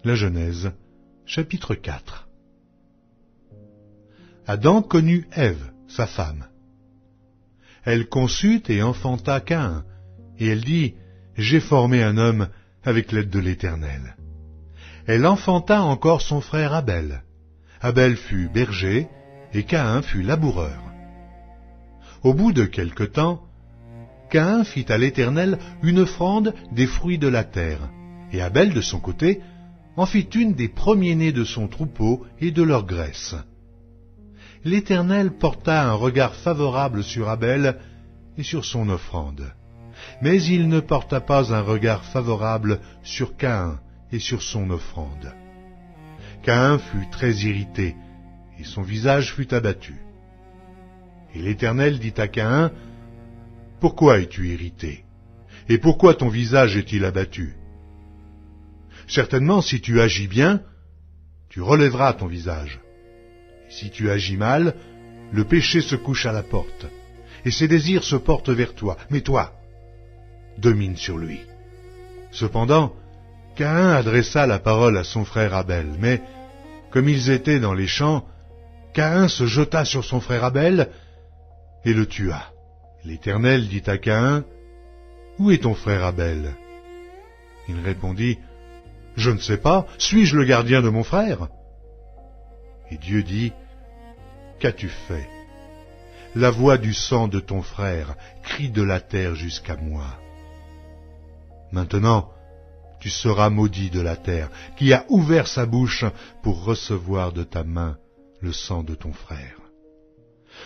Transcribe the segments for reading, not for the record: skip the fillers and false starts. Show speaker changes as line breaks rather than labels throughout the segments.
La Genèse, chapitre 4. Adam connut Ève, sa femme. Elle conçut et enfanta Caïn, et elle dit, « J'ai formé un homme avec l'aide de l'Éternel. » Elle enfanta encore son frère Abel. Abel fut berger, et Caïn fut laboureur. Au bout de quelque temps, Caïn fit à l'Éternel une offrande des fruits de la terre, et Abel, de son côté, en fit une des premiers-nés de son troupeau et de leur graisse. L'Éternel porta un regard favorable sur Abel et sur son offrande, mais il ne porta pas un regard favorable sur Caïn et sur son offrande. Caïn fut très irrité, et son visage fut abattu. Et l'Éternel dit à Caïn, « Pourquoi es-tu irrité? Et pourquoi ton visage est-il abattu? Certainement, si tu agis bien, tu relèveras ton visage. Et si tu agis mal, le péché se couche à la porte, et ses désirs se portent vers toi. Mais toi, domine sur lui. » Cependant, Caïn adressa la parole à son frère Abel, mais, comme ils étaient dans les champs, Caïn se jeta sur son frère Abel et le tua. L'Éternel dit à Caïn, « Où est ton frère Abel ?» Il répondit, « Je ne sais pas, suis-je le gardien de mon frère ?» Et Dieu dit, « Qu'as-tu fait? La voix du sang de ton frère crie de la terre jusqu'à moi. Maintenant, tu seras maudit de la terre, qui a ouvert sa bouche pour recevoir de ta main le sang de ton frère.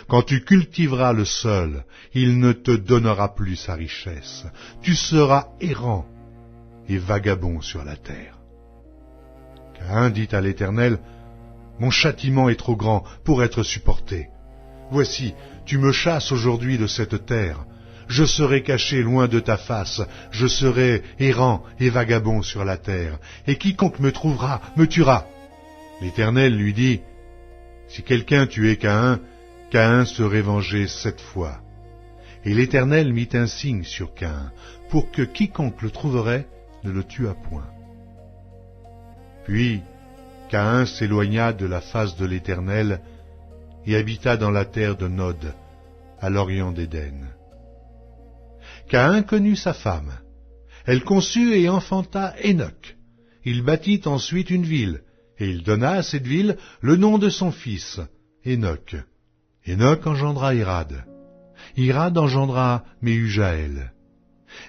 Quand tu cultiveras le sol, il ne te donnera plus sa richesse. Tu seras errant et vagabond sur la terre. » Caïn dit à l'Éternel, « Mon châtiment est trop grand pour être supporté. Voici, tu me chasses aujourd'hui de cette terre. Je serai caché loin de ta face, je serai errant et vagabond sur la terre, et quiconque me trouvera me tuera. » L'Éternel lui dit, « Si quelqu'un tuait Caïn, Caïn serait vengé 7 fois. » Et l'Éternel mit un signe sur Caïn, pour que quiconque le trouverait ne le tuât point. Puis Caïn s'éloigna de la face de l'Éternel et habita dans la terre de Nod, à l'orient d'Éden. Caïn connut sa femme. Elle conçut et enfanta Hénoc. Il bâtit ensuite une ville, et il donna à cette ville le nom de son fils, Hénoc. Hénoc engendra Irad. Irad engendra Méhujaël.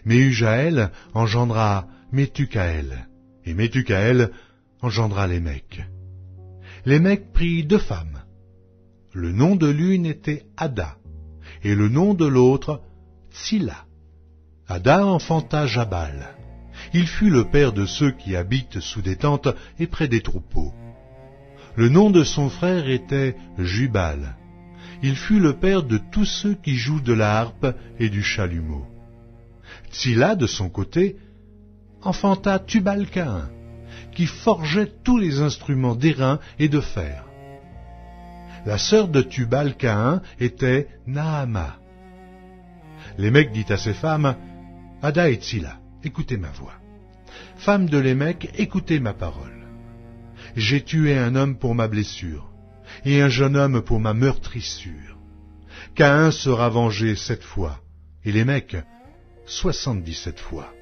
Méhujaël engendra Métucaël. Et Métucaël engendra Lémec. Lémec prit 2 femmes. Le nom de l'une était Ada, et le nom de l'autre Tsilla. Ada enfanta Jabal. Il fut le père de ceux qui habitent sous des tentes et près des troupeaux. Le nom de son frère était Jubal. Il fut le père de tous ceux qui jouent de la harpe et du chalumeau. Tsilla, de son côté, enfanta Tubal-Caïn, qui forgeait tous les instruments d'airain et de fer. La sœur de Tubal-Caïn était Naama. Lémec dit à ses femmes, « Ada et Tsilla, écoutez ma voix. Femmes de Lémec, écoutez ma parole. J'ai tué un homme pour ma blessure, et un jeune homme pour ma meurtrissure. Caïn sera vengé 7 fois, et Lémec 77 fois. »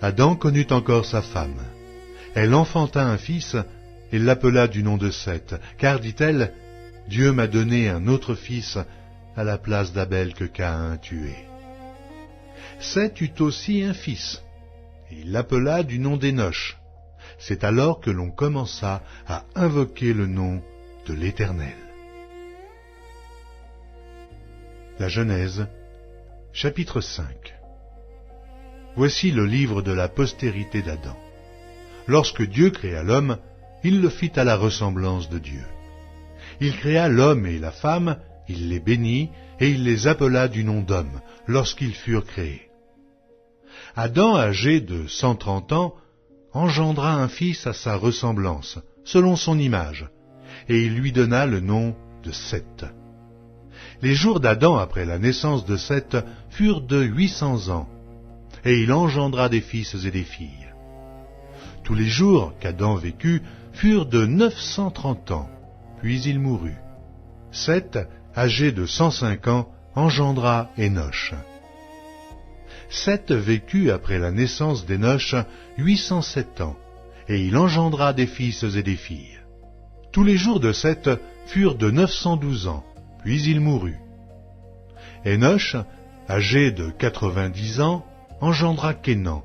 Adam connut encore sa femme. Elle enfanta un fils, et l'appela du nom de Seth, car, dit-elle, « Dieu m'a donné un autre fils à la place d'Abel que Caïn a tué. » Seth eut aussi un fils, et il l'appela du nom d'Énoch. C'est alors que l'on commença à invoquer le nom de l'Éternel. La Genèse, chapitre 5. Voici le livre de la postérité d'Adam. Lorsque Dieu créa l'homme, il le fit à la ressemblance de Dieu. Il créa l'homme et la femme, il les bénit, et il les appela du nom d'homme, lorsqu'ils furent créés. Adam, âgé de 130 ans, engendra un fils à sa ressemblance, selon son image, et il lui donna le nom de Seth. Les jours d'Adam après la naissance de Seth furent de 800 ans, et il engendra des fils et des filles. Tous les jours qu'Adam vécut furent de 930 ans, puis il mourut. Seth, âgé de 105 ans, engendra Énoch. Seth vécut après la naissance d'Énoch 807 ans, et il engendra des fils et des filles. Tous les jours de Seth furent de 912 ans, puis il mourut. Énoch, âgé de 90 ans, engendra Kénan.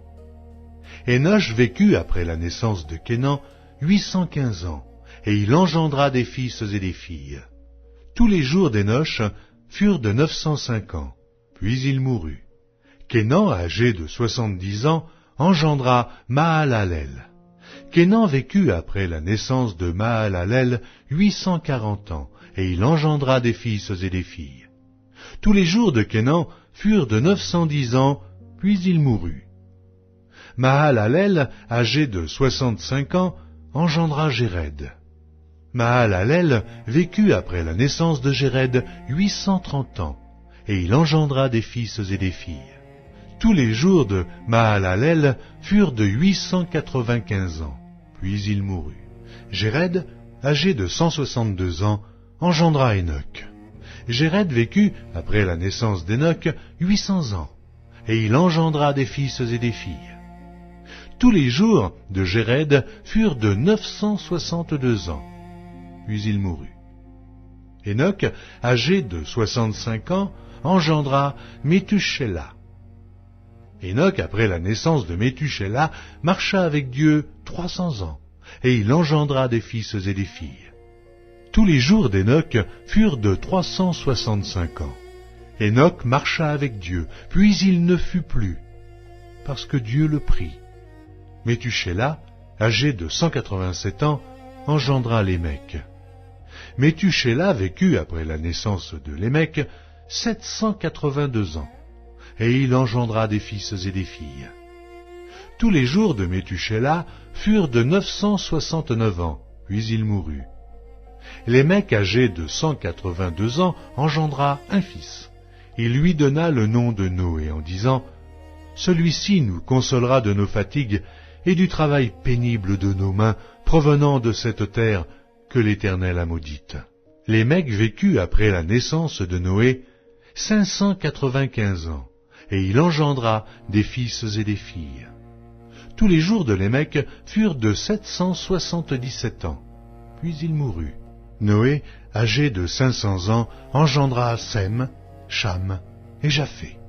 Énoch vécut après la naissance de Kénan 815 ans, et il engendra des fils et des filles. Tous les jours d'Énoch furent de 905 ans, puis il mourut. Kénan, âgé de 70 ans, engendra Mahalalel. Kénan vécut après la naissance de Mahalalel 840 ans, et il engendra des fils et des filles. Tous les jours de Kénan furent de 910 ans, puis il mourut. Mahalalel, âgé de 65 ans, engendra Jéred. Mahalalel vécut après la naissance de Jéred 830 ans, et il engendra des fils et des filles. Tous les jours de Mahalalel furent de 895 ans, puis il mourut. Jéred, âgé de 162 ans, engendra Énoch. Jéred vécut, après la naissance d'Énoch, 800 ans, et il engendra des fils et des filles. Tous les jours de Jéred furent de 962 ans, puis il mourut. Énoch, âgé de 65 ans, engendra Méthusélah. Énoch, après la naissance de Méthusélah, marcha avec Dieu 300 ans, et il engendra des fils et des filles. Tous les jours d'Énoch furent de 365 ans. Énoch marcha avec Dieu, puis il ne fut plus, parce que Dieu le prit. Méthusélah, âgé de 187 ans, engendra Lémec. Méthusélah vécut après la naissance de Lémec 782 ans, et il engendra des fils et des filles. Tous les jours de Méthusélah furent de 969 ans, puis il mourut. Lémec, âgé de 182 ans, engendra un fils. Il lui donna le nom de Noé en disant « Celui-ci nous consolera de nos fatigues et du travail pénible de nos mains provenant de cette terre que l'Éternel a maudite. » Lémec vécut après la naissance de Noé 595 ans, et il engendra des fils et des filles. Tous les jours de Lémec furent de 777 ans, puis il mourut. Noé, âgé de 500 ans, engendra Sem, Cham et Japheth.